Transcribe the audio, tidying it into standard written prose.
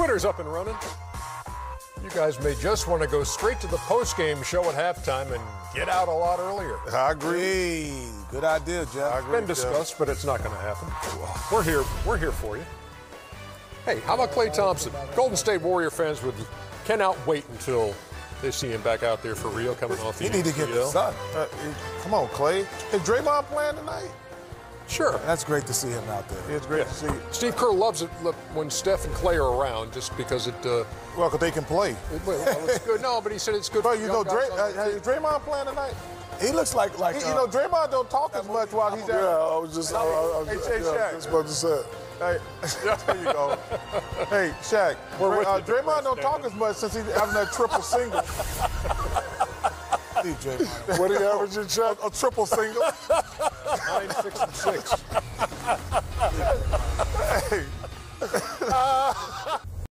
Twitter's up and running. You guys may just want to go straight to the post-game show at halftime and get out a lot earlier. I agree. Good idea, Jeff. Been discussed, but it's not going to happen. We're here for you. Hey, how about Klay Thompson? Golden State Warrior fans cannot wait until they see him back out there for real, coming off the He need to get the sun. Come on, Klay. Is Draymond playing tonight? Sure. That's great to see him out there. It's great to see. Steve Kerr loves it when Steph and Klay are around, just because it. Well, because they can play. It's good. No, but he said it's good. But you know, is Draymond playing tonight? He looks like you know, Draymond don't talk as much while he's out. Yeah, I was just about to say. Hey, there you go. Hey, Shaq. Draymond don't talk as much since he's having that triple single. What are you averaging, Shaq? A triple single. 9, 6, and 6. Hey.